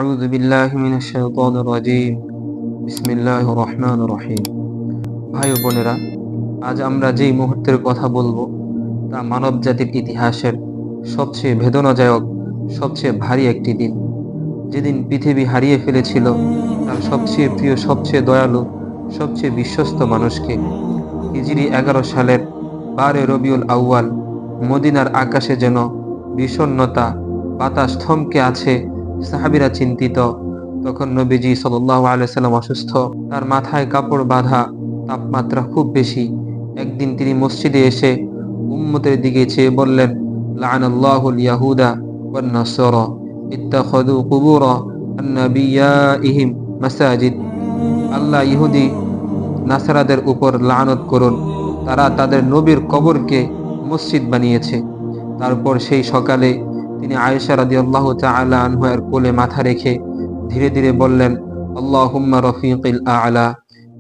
أعوذ بالله من الشيطان الرجيم بسم الله الرحمن الرحيم। ভাই ও বোনেরা, আজ আমরা যেই মুহূর্তের কথা বলবো তা মানব জাতির ইতিহাসের সবচেয়ে বেদনাদায়ক, সবচেয়ে ভারী একটি দিন। যেদিন পৃথিবী হারিয়ে ফেলেছিল তার সবচেয়ে প্রিয়, সবচেয়ে দয়ালু, সবচেয়ে বিশ্বস্ত মানুষকে। হিজরি 11 সালের 12 রবিউল আউয়াল মদিনার আকাশে যেন বিষণ্ণতা, বাতাস থমকে আছে। সাহাবীরা চিন্তিত। তখন নবীজি সাল্লাল্লাহু আলাইহি সাল্লাম অসুস্থ, তার মাথায় কাপড় বাঁধা, তাপমাত্রা খুব বেশি। একদিন তিনি মসজিদে এসে উম্মতের দিকে চেয়ে বললেন, লাআনাল্লাহুল ইয়াহুদা ওয়ান নাসারা ইত্তাখাযু কুবুর আনবিয়াইহিম মাসাজিদ। আল্লাহ ইহুদি নাসারাদের উপর লানত করুন, তারা তাদের নবীর কবরকে মসজিদ বানিয়েছে। তারপর সেই সকালে তিনি আয়েশা রাদিয়াল্লাহু তাআলা আনহার কোলে মাথা রেখে ধীরে ধীরে বললেন, আল্লাহুম্মা রফিকিল আ'লা,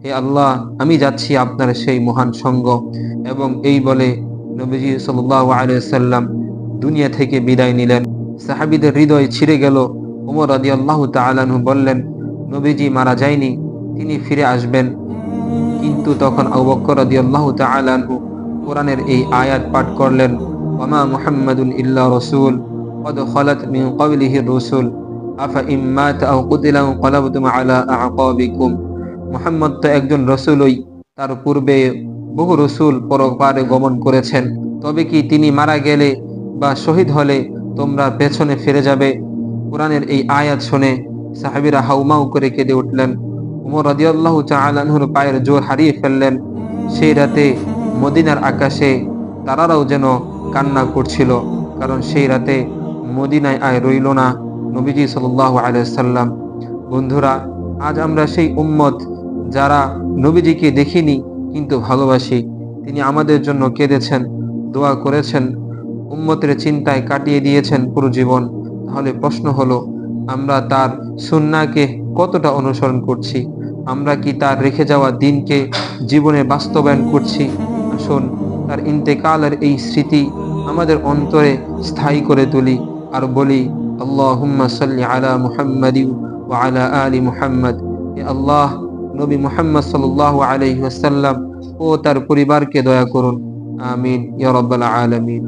হে আল্লাহ, আমি যাচ্ছি আপনার সেই মহান সঙ্গ। এবং এই বলে নবীজি সাল্লাল্লাহু আলাইহি সাল্লাম দুনিয়া থেকে বিদায় নিলেন। সাহাবীদের হৃদয় ছিঁড়ে গেল। ওমর রাদিয়াল্লাহু তাআলা আনহু বললেন, নবীজি মারা যায়নি, তিনি ফিরে আসবেন। কিন্তু তখন আবু বকর রাদিয়াল্লাহু তাআলা আনহু কোরআনের এই আয়াত পাঠ করলেন, ওয়ামা মুহাম্মাদুন ইল্লা রাসূল কদ খালাত মিন ক্বাবলিহির রাসূল আফা ইন মাতা আও কুতিলা ইনকালাবতুম আলা আ'কাবিকুম। মুহাম্মদ তো একজন রাসূলই, তার পূর্বে বহু রাসূল পরপারে গমন করেছেন। তবে কি তিনি মারা গেলে বা শহীদ হলে তোমরা পেছনে ফিরে যাবে? কোরআনের এই আয়াত শুনে সাহাবীরা হাউমাউ করে কেঁদে উঠলেন। ওমর রাদিয়াল্লাহু তাআলা আনহুর পায়ের জোর হারিয়ে ফেললেন। সেই রাতে মদিনার আকাশে তারারাও যেন কান্না করছিল, কারণ সেই রাতে মদিনায় আর রইল না নবীজি সাল্লাল্লাহু আলাইহি সাল্লাম। বন্ধুরা, আজ আমরা সেই উম্মত যারা নবীজিকে দেখিনি কিন্তু ভালোবাসি। তিনি আমাদের জন্য কেঁদেছেন, দোয়া করেছেন, উম্মতের চিন্তায় কাটিয়ে দিয়েছেন পুরো জীবন। তাহলে প্রশ্ন হলো, আমরা তার সুন্নাহকে কতটা অনুসরণ করছি? আমরা কি তার রেখে যাওয়া দিনকে জীবনে বাস্তবায়ন করছি? আসুন তার ইন্তেকালের এই স্মৃতি আমাদের অন্তরে স্থায়ী করে তুলি আর বলি, আল্লাহুম্মা সাল্লি আলা মুহাম্মাদি ওয়া আলা আলি মুহাম্মাদ। হে আল্লাহ, নবী মুহাম্মদ সাল্লাল্লাহু আলাইহি ওয়াসাল্লাম ও তার পরিবারকে দয়া করুন। আমিন ইয়া রাব্বাল আলামিন।